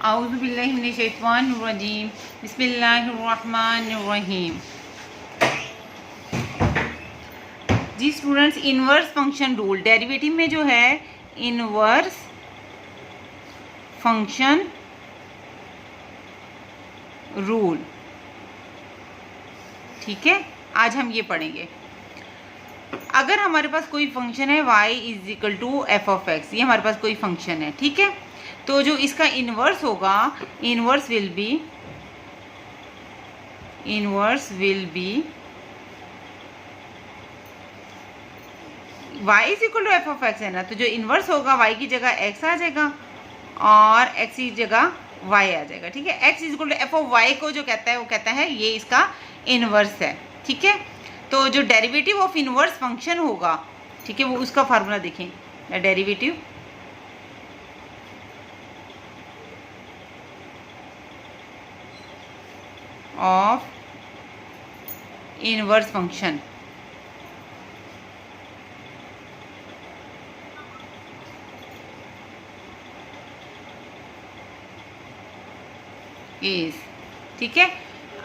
आऊज़ु बिल्लाहि मिनश शैतानिर रजीम, बिस्मिल्लाहिर्रहमानिर्रहीम। जी students, inverse function rule derivative में जो है इनवर्स फंक्शन रूल, ठीक है, आज हम ये पढ़ेंगे। अगर हमारे पास कोई फंक्शन है y is equal to f of x, ये हमारे पास कोई फंक्शन है, ठीक है, तो जो इसका इनवर्स होगा, inverse will be y is equal to f of x है ना, तो जो इनवर्स होगा y की जगह x आ जाएगा और x की जगह y आ जाएगा, ठीक है। x is equal to f of y को जो कहता है वो कहता है ये इसका इनवर्स है, ठीक है। तो जो डेरिवेटिव ऑफ इनवर्स फंक्शन होगा, ठीक है, वो उसका फार्मूला देखें, derivative of inverse function is, ठीक है।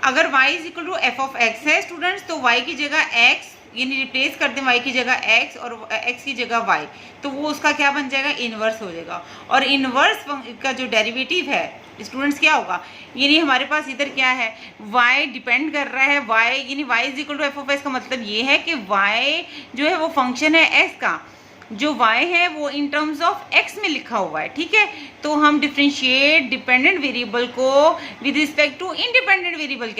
अगर y is equal to f of x है स्टूडेंट्स, तो y की जगह x यानी रिप्लेस कर दें, y की जगह x और x की जगह y, तो वो उसका क्या बन जाएगा, इनवर्स हो जाएगा। और इनवर्स का जो डेरिवेटिव है स्टूडेंट्स क्या होगा, यानी हमारे पास इधर क्या है, y डिपेंड कर रहा है, y यानी y is equal to f of x का मतलब ये है कि y जो है वो फंक्शन है x का, जो y है वो इन टर्म्स ऑफ x में लिखा हुआ है, ठीक है। तो हम डिफरेंशिएट डिपेंडेंट वेरिएबल को with respect to independent variable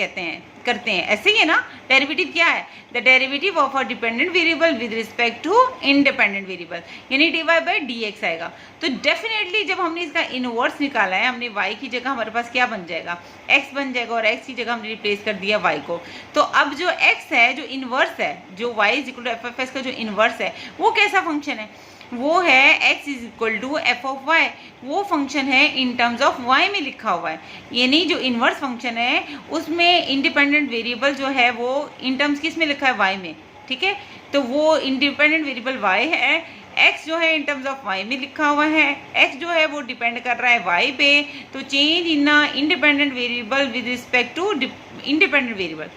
करते हैं, ऐसे ही है ना। डेरिवेटिव क्या है, the derivative of a dependent variable with respect to independent variable, यानी dy बाई dx आएगा। तो डेफिनेटली जब हमने इसका इनवर्स निकाला है, हमने y की जगह हमारे पास क्या बन जाएगा, x बन जाएगा, और x की जगह हमने रिप्लेस कर दिया y को। तो अब जो x है, जो इनवर्स है, जो y is equal to f of x का जो इनवर्स है, वो कैसा फंक्शन है, वो है x is equal to f of y, वो फंक्शन है इन टर्म्स ऑफ y में लिखा हुआ है, यानी जो इनवर्स फंक्शन है उसमें इंडिपेंडेंट वेरिएबल जो है वो इन टर्म्स किस में लिखा है, y में, ठीक है। तो वो इंडिपेंडेंट वेरिएबल y है, x जो है इन टर्म्स ऑफ y में लिखा हुआ है, x जो है वो डिपेंड कर रहा है y पे। तो change in a independent variable with respect to independent variable,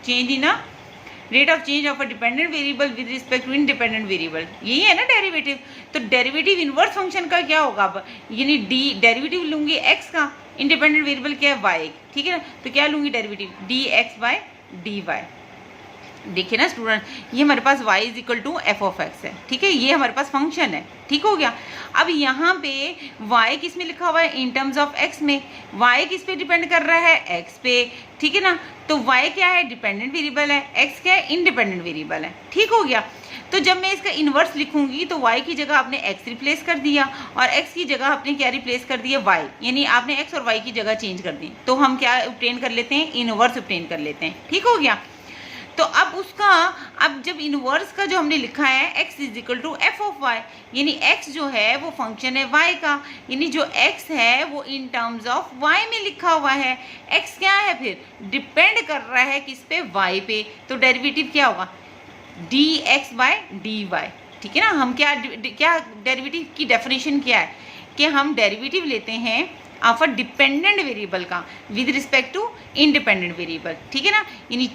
change in a rate of change of a dependent variable with respect to independent variable, यही है ना डेरिवेटिव। तो डेरिवेटिव इनवर्स फंक्शन का क्या होगा, अब यानी डेरिवेटिव लूंगी x का, इंडिपेंडेंट वेरिएबल क्या है, y, ठीक है ना। तो क्या लूंगी डेरिवेटिव dx बाय dy। देखिए ना स्टूडेंट, ये हमारे पास y is equal to f of x है, ठीक है, ये हमारे पास फंक्शन है, ठीक हो गया। अब यहाँ पे y किस में लिखा हुआ है, इन टर्म्स ऑफ x में, y किस पे डिपेंड कर रहा है, x पे, ठीक है ना। तो y क्या है, डिपेंडेंट वेरिएबल है, x क्या है, इंडिपेंडेंट वेरिएबल है, ठीक हो गया। तो जब मैं इसका इन्वर्स लिखूंगी तो y की जगह आपने x रिप्लेस कर दिया और x की जगह आपने क्या रिप्लेस कर दिया, y, यानी आपने x और y की जगह चेंज कर दी, तो हम क्या ऑब्टेन कर लेते हैं, इनवर्स ऑब्टेन कर लेते हैं, ठीक हो गया। तो अब जब इनवर्स का जो हमने लिखा है x is equal to f of y, यानी x जो है वो फंक्शन है y का, यानी जो x है वो इन टर्म्स ऑफ y में लिखा हुआ है। x क्या है, फिर डिपेंड कर रहा है किस पे, y पे। तो डेरिवेटिव क्या होगा, dx बाय dy, ठीक है ना। हम क्या डेरिवेटिव की डेफिनेशन क्या है, कि हम डेरिवेटिव लेते हैं ऑफ अ डिपेंडेंट वेरिएबल का with respect to independent variable, ठीक है ना, यानी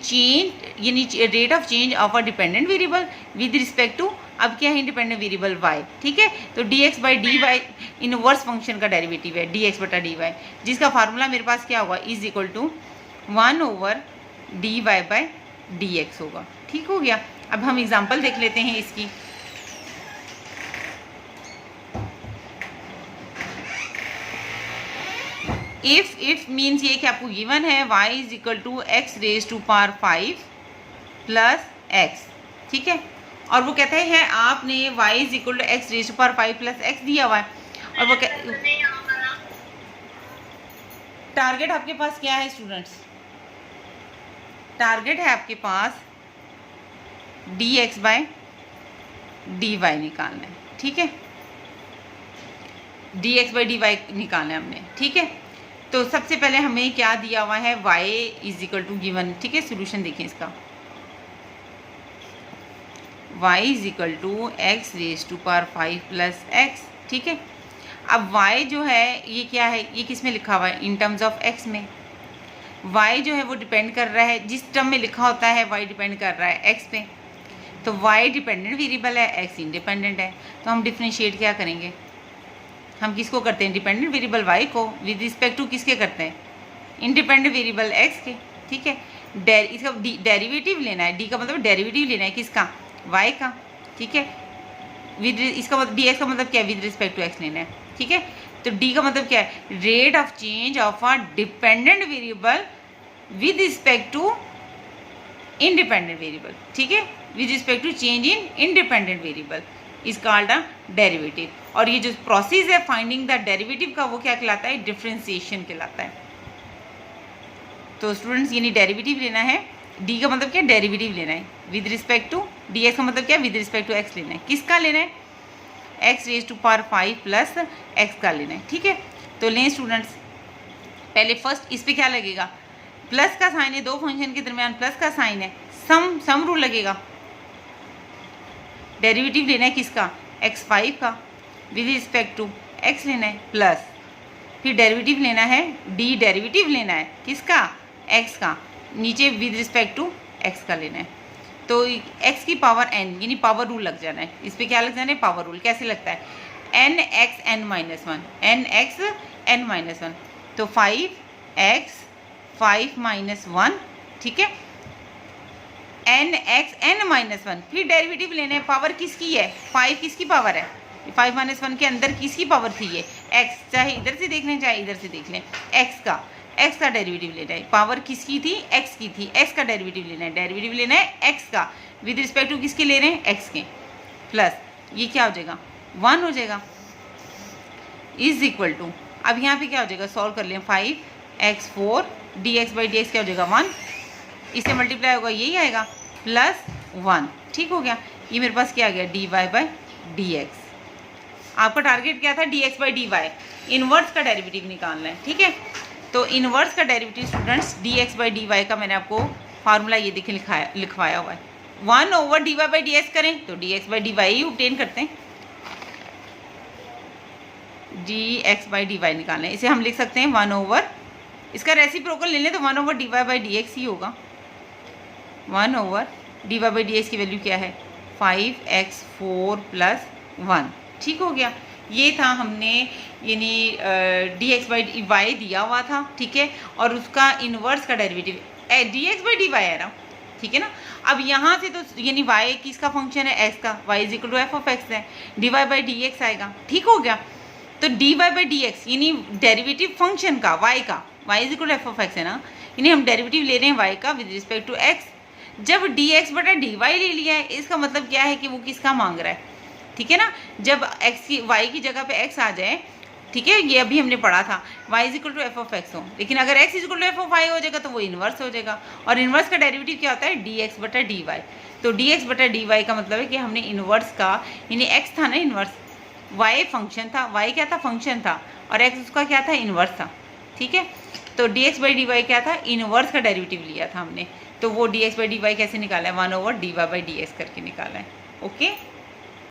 rate of change of a dependent variable with respect to, अब क्या है, इंडिपेंडेंट वेरिएबल y, ठीक है। तो dx by dy inverse function का डेरिवेटिव है dx बटा dy, जिसका फार्मूला मेरे पास क्या होगा, is equal to 1/dy by dx होगा, ठीक हो गया। अब हम एग्जाम्पल देख लेते हैं इसकी। इफ मीन्स ये कि आपको गिवन है y is equal to x raise to power 5 plus x, ठीक है, और वो कहते हैं आपने y is equal to x raise to power 5 plus x दिया हुआ है, और वो टारगेट आपके पास क्या है स्टूडेंट्स, टारगेट है आपके पास dx बाय dy निकालना है, ठीक है, dx बाई dy निकालना है हमने, ठीक है। तो सबसे पहले हमें क्या दिया हुआ है, y is equal to given, ठीक है। सोल्यूशन देखें इसका, y is equal to x raise to power 5 plus x, ठीक है। अब y जो है ये क्या है, ये किस में लिखा हुआ है, इन टर्म्स ऑफ x में। y जो है वो डिपेंड कर रहा है, जिस टर्म में लिखा होता है y डिपेंड कर रहा है x पे। तो y डिपेंडेंट वेरिएबल है, x इंडिपेंडेंट है। तो हम डिफरेंशिएट क्या करेंगे, हम किसको करते हैं, डिपेंडेंट वेरिएबल y को विद रिस्पेक्ट टू किसके करते हैं, इंडिपेंडेंट वेरिएबल x के। ठीक है, इसका डेरिवेटिव लेना है, d का मतलब डेरिवेटिव लेना है किसका, y का। ठीक है, विद इसका मतलब dx का मतलब क्या है, विद रिस्पेक्ट टू x लेना है। ठीक है, तो d का मतलब क्या है, rate of change of a dependent variable with respect to independent variable. ठीक है, with respect to change in independent variable is called a derivative. और ये जो प्रोसेस है फाइंडिंग द डेरिवेटिव का, वो क्या कहलाता है, डिफरेंशिएशन कहलाता है। तो स्टूडेंट्स यानी डेरिवेटिव लेना है, d का मतलब क्या, डेरिवेटिव लेना है विद रिस्पेक्ट टू, dx का मतलब क्या, विद रिस्पेक्ट टू x लेना है। किसका लेना है, x raise to power 5 plus x का लेना है। ठीक है, तो लें स्टूडेंट्स, पहले फर्स्ट इस पे क्या लगेगा, प्लस का साइन है, दो फंक्शन के दरमियान प्लस का साइन है, सम रूल लगेगा। डेरिवेटिव लेना है किसका, x5 का, विद रिस्पेक्ट टू x लेना है, प्लस फिर डेरिवेटिव लेना है, d डेरिवेटिव लेना है किसका, x का, नीचे विद रिस्पेक्ट टू x का लेना है। तो x की पावर n यानी पावर रूल लग जाना है, इस पर क्या लग जाना है, पावर रूल। कैसे लगता है, nxn-1, nxn-1, तो 5x 5 - 1। ठीक है, nxn-1, फिर डेरिवेटिव लेना है, पावर किसकी है, 5 किसकी पावर है, 5 - 1 के अंदर किसकी पावर थी ये, x, चाहे इधर से देख लें चाहे इधर से देख लें, x का डेरिवेटिव लेना है, पावर किसकी थी, x की थी, x का डेरिवेटिव लेना है, डेरिवेटिव लेना है x का, विद रिस्पेक्ट टू किसके ले रहे हैं, x के, प्लस ये क्या हो जाएगा, 1 हो जाएगा, इज इक्वल टू, अब यहाँ पे क्या हो जाएगा, सॉल्व कर लें, 5x4 dx/dx क्या हो जाएगा, 1, इससे मल्टीप्लाई होगा यही आएगा, प्लस 1। ठीक हो गया, ये मेरे पास क्या आ गया, dy/dx। आपका टारगेट क्या था, dx/dy, इनवर्स का डेरिवेटिव निकालना है। ठीक है, तो इनवर्स का डेरिवेटिव स्टूडेंट्स dx/dy का मैंने आपको फार्मूला ये देखिए लिखवाया हुआ है, 1/dy/dx करें तो dx/dy ही ऑब्टेन करते हैं, dx/dy निकालना है, इसे हम लिख सकते हैं 1/, इसका रेसिप्रोकल ले लें तो 1/dy/dx ही होगा, 1/dy/dx की वैल्यू क्या है, 5x4 + 1। ठीक हो गया, ये था हमने यानी dx/dy दिया हुआ था। ठीक है, और उसका इन्वर्स का डेरिवेटिव dx/dy है ना, ठीक है ना। अब यहाँ से तो यानी y किसका फंक्शन है, x का, y = f(x) है, dy/dx आएगा। ठीक हो गया, तो dy/dx यानी डेरिवेटिव फंक्शन का y का, y = f(x) है ना, यानी हम डेरिवेटिव ले रहे हैं y का विद रिस्पेक्ट टू x। जब dx/dy ले लिया है, इसका मतलब क्या है कि वो किसका मांग रहा है, ठीक है ना। जब x की y की जगह पे x आ जाए, ठीक है, ये अभी हमने पढ़ा था y = f(x) हो, लेकिन अगर x = f(y) हो जाएगा तो वो इन्वर्स हो जाएगा, और इन्वर्स का डेरिवेटिव क्या होता है, dx/dy। तो dx/dy का मतलब है कि हमने इन्वर्स का, यानी x था ना इन्वर्स, y फंक्शन था, y क्या था, फंक्शन था, और x उसका क्या था, इन्वर्स था। ठीक है, तो dx/dy क्या था, इन्वर्स का डेरिवेटिव लिया था हमने, तो वो dx/dy कैसे निकाला है, 1/dy/dx करके निकाला है। ओके।